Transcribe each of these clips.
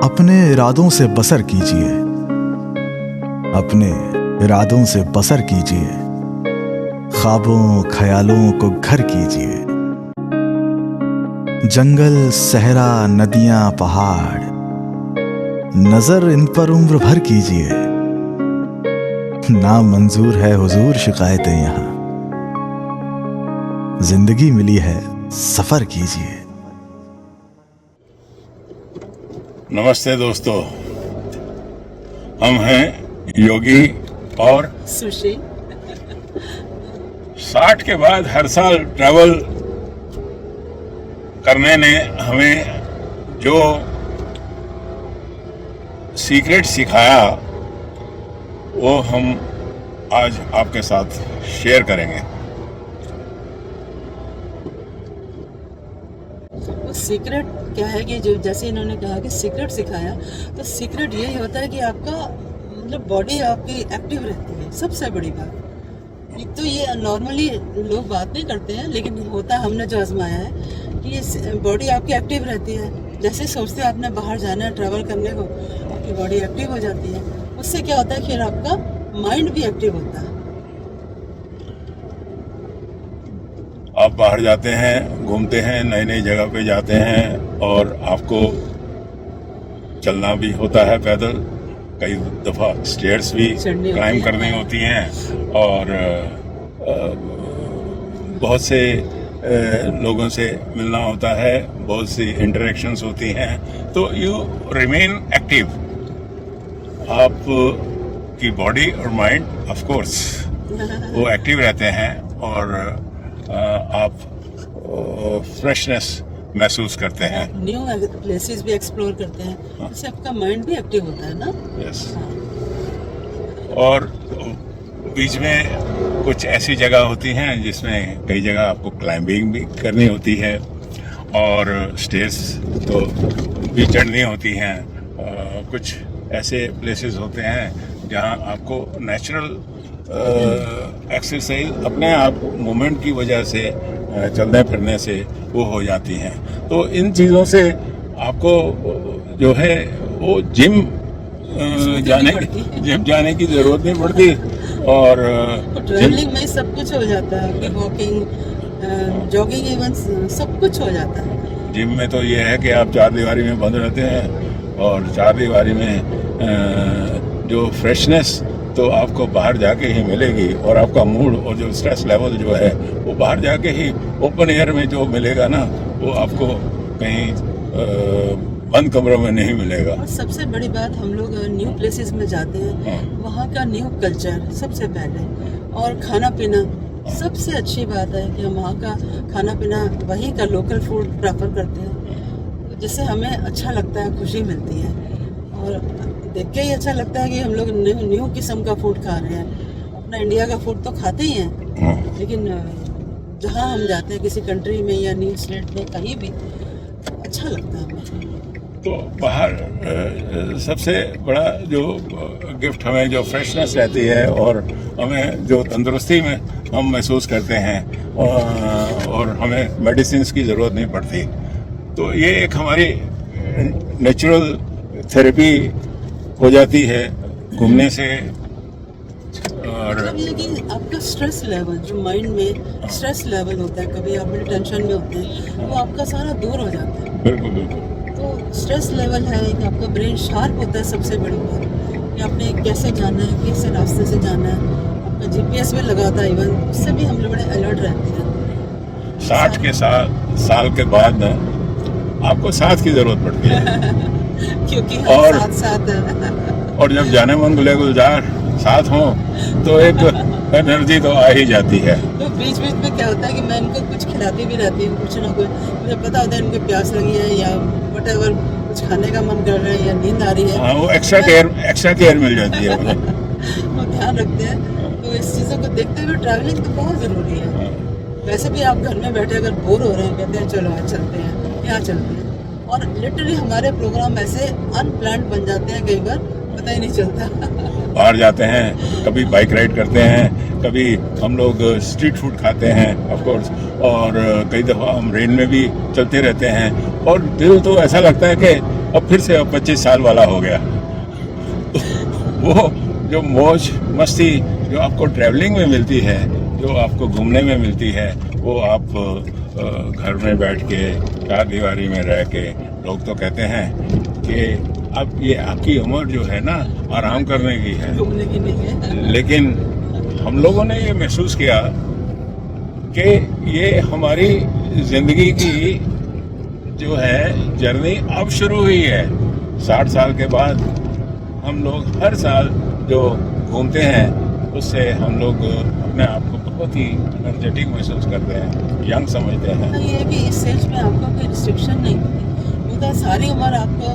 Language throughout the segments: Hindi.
अपने इरादों से बसर कीजिए, अपने इरादों से बसर कीजिए, ख्वाबों ख्यालों को घर कीजिए। जंगल सहरा नदियां पहाड़, नजर इन पर उम्र भर कीजिए। ना मंजूर है हुजूर शिकायतें यहाँ, जिंदगी मिली है सफर कीजिए। नमस्ते दोस्तों, हम हैं योगी और सुशी। 60 के बाद हर साल ट्रैवल करने ने हमें जो सीक्रेट सिखाया वो हम आज आपके साथ शेयर करेंगे। सीक्रेट क्या है कि जो जैसे इन्होंने कहा कि सीक्रेट सिखाया, तो सीक्रेट यही होता है कि आपका मतलब बॉडी आपकी एक्टिव रहती है। सबसे बड़ी बात एक तो ये नॉर्मली लोग बात नहीं करते हैं, लेकिन होता है, हमने जो आजमाया है कि ये बॉडी आपकी एक्टिव रहती है। जैसे सोचते हैं आपने बाहर जाना है ट्रैवल करने को, आपकी बॉडी एक्टिव हो जाती है। उससे क्या होता है, फिर आपका माइंड भी एक्टिव होता है। आप बाहर जाते हैं, घूमते हैं, नई नई जगह पे जाते हैं और आपको चलना भी होता है पैदल, कई दफ़ा स्टेयर्स भी क्लाइंब करनी होती हैं और बहुत से लोगों से मिलना होता है, बहुत सी इंटरेक्शंस होती हैं, तो यू रिमेन एक्टिव। आप की बॉडी और माइंड ऑफ कोर्स वो एक्टिव रहते हैं और आप फ्रेशनेस महसूस करते हैं, न्यू प्लेसेस भी एक्सप्लोर करते हैं, इससे आपका माइंड भी एक्टिव होता है ना। यस। और बीच में कुछ ऐसी जगह होती हैं जिसमें कई जगह आपको क्लाइंबिंग भी करनी होती है और स्टेयर्स तो भी चढ़नी होती हैं। कुछ ऐसे प्लेसेस होते हैं जहां आपको नेचुरल एक्सरसाइज अपने आप मूवमेंट की वजह से, चलने फिरने से वो हो जाती हैं। तो इन चीज़ों से आपको जो है वो जिम जाने की ज़रूरत नहीं पड़ती और ट्रैवलिंग में सब कुछ हो जाता है, वॉकिंग, जॉगिंग, इवन सब कुछ हो जाता है। जिम में तो ये है कि आप चार दीवारी में बंद रहते हैं और चार दीवारी में जो फ्रेशनेस तो आपको बाहर जाके ही मिलेगी और आपका मूड और जो स्ट्रेस लेवल जो है वो बाहर जाके ही ओपन एयर में जो मिलेगा ना, वो आपको कहीं बंद कमरों में नहीं मिलेगा। और सबसे बड़ी बात, हम लोग न्यू प्लेसेस में जाते हैं, वहाँ का न्यू कल्चर सबसे पहले, और खाना पीना सबसे अच्छी बात है कि हम वहाँ का खाना पीना, वहीं का लोकल फूड प्रेफर करते हैं, जिससे हमें अच्छा लगता है, खुशी मिलती है और देख के ही अच्छा लगता है कि हम लोग न्यू किस्म का फूड खा रहे हैं। अपना इंडिया का फूड तो खाते ही हैं, लेकिन जहाँ हम जाते हैं किसी कंट्री में या न्यू स्टेट में, कहीं भी अच्छा लगता है हमें। तो बाहर सबसे बड़ा जो गिफ्ट हमें जो फ्रेशनेस रहती है और हमें जो तंदुरुस्ती में हम महसूस करते हैं और हमें मेडिसिन की ज़रूरत नहीं पड़ती, तो ये एक हमारी नेचुरल थेरेपी हो जाती है घूमने से। और ये कि आपका स्ट्रेस लेवल, जो माइंड में स्ट्रेस लेवल होता है, कभी आप बड़ी टेंशन में होते हैं, वो आपका सारा दूर हो जाता है। बिल्कुल बिल्कुल। तो स्ट्रेस लेवल है कि आपका ब्रेन शार्प होता है। सबसे बड़ी बात कि आपने कैसे जाना है, किस रास्ते से जाना है, आपका जीपीएस भी लगाता है, इवन उससे भी हम लोग बड़े अलर्ट रहते हैं। 60 के साल के बाद ना आपको साथ की जरूरत पड़ती है क्योंकि और हम साथ और जब जाने मन गुले गुलजार साथ हो तो एक एनर्जी तो आ ही जाती है। तो बीच बीच में क्या होता है कि मैं इनको कुछ खिलाती भी रहती हूँ, कुछ ना कुछ, मुझे पता होता है इनको प्यास लगी है या व्हाटएवर, कुछ खाने का मन कर रहा है या नींद आ रही है। हाँ, वो एक्स्ट्रा केयर मिल जाती है मुझे। वो ध्यान रखते हैं। तो इस चीज़ों को देखते हुए ट्रैवलिंग तो बहुत ज़रूरी है। वैसे भी आप घर में बैठे अगर बोर हो रहे हैं, कहते हैं चलो आज चलते हैं, यहाँ चलते हैं, और लिटरली हमारे प्रोग्राम ऐसे अनप्लान्ड बन जाते हैं, कई बार पता ही नहीं चलता। बाहर जाते हैं, कभी बाइक राइड करते हैं, कभी हम लोग स्ट्रीट फूड खाते हैं ऑफ कोर्स, और कई दफ़ा हम रेन में भी चलते रहते हैं और दिल तो ऐसा लगता है कि अब फिर से अब 25 साल वाला हो गया। वो जो मौज मस्ती जो आपको ट्रैवलिंग में मिलती है, जो आपको घूमने में मिलती है, वो आप घर में बैठ के चार दीवारी में रह के, लोग तो कहते हैं कि अब ये आपकी उम्र जो है ना आराम करने की है, घूमने की नहीं है। लेकिन हम लोगों ने ये महसूस किया कि ये हमारी जिंदगी की जो है जर्नी अब शुरू हुई है। 60 साल के बाद हम लोग हर साल जो घूमते हैं उससे हम लोग अपने आप को बहुत ही एनर्जेटिक महसूस करते हैं, यंग समझते हैं। ये है कि इस एज में आपको कोई रिस्ट्रिक्शन नहीं होती, उनका सारी उम्र आपको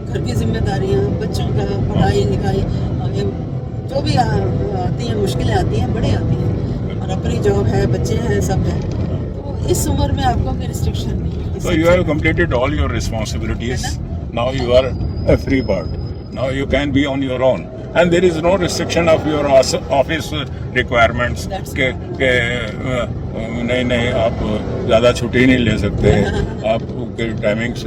घर की जिम्मेदारियाँ, बच्चों का पढ़ाई लिखाई, जो भी आती हैं मुश्किलें आती हैं, बड़ी आती हैं, और अपनी जॉब है, बच्चे हैं, सब है, तो इस उम्र में आपको कोई रिस्ट्रिक्शन नहीं है। So you have completed all your responsibilities. Now you are a free bird. Now you can be on your own. And there is no restriction of your office requirements. के नहीं आप ज़्यादा छुट्टी नहीं ले सकते, आपके टाइमिंग्स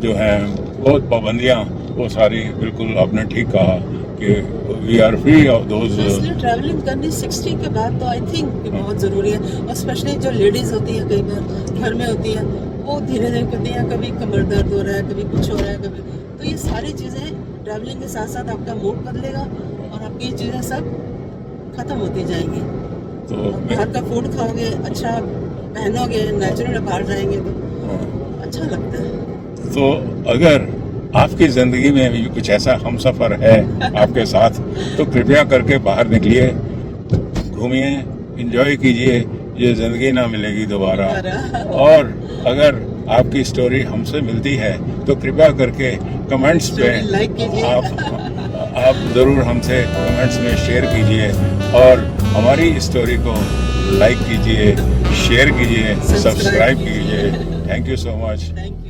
जो हैं बहुत पाबंदियाँ, वो सारी बिल्कुल आपने ठीक कहा कि we are free of those. इसलिए ट्रैवलिंग करनी 60 के बाद तो आई थिंक बहुत ज़रूरी है, और स्पेशली जो लेडीज़ होती हैं कई बार घर में होती हैं, वो धीरे धीरे करती हैं, कभी कमर दर्द हो रहा है, कभी कुछ हो रहा है, कभी, तो ये सारी चीज़ें ट्रैवलिंग के साथ साथ आपका मूड बदलेगा और आपकी चीज़ें सब खत्म होती जाएंगी। तो बाहर का फूड खाओगे, अच्छा पहनोगे, नेचुरल बाहर जाएंगे तो अच्छा लगता है। तो अगर आपकी जिंदगी में भी कुछ ऐसा हमसफर है आपके साथ, तो कृपया करके बाहर निकलिए, घूमिए, एंजॉय कीजिए, ये जिंदगी ना मिलेगी दोबारा। और अगर आपकी स्टोरी हमसे मिलती है तो कृपया करके कमेंट्स पे लाइक कीजिए, आप ज़रूर हमसे कमेंट्स में शेयर कीजिए, और हमारी स्टोरी को लाइक कीजिए, शेयर कीजिए, सब्सक्राइब कीजिए। Thank you so much. Thank you.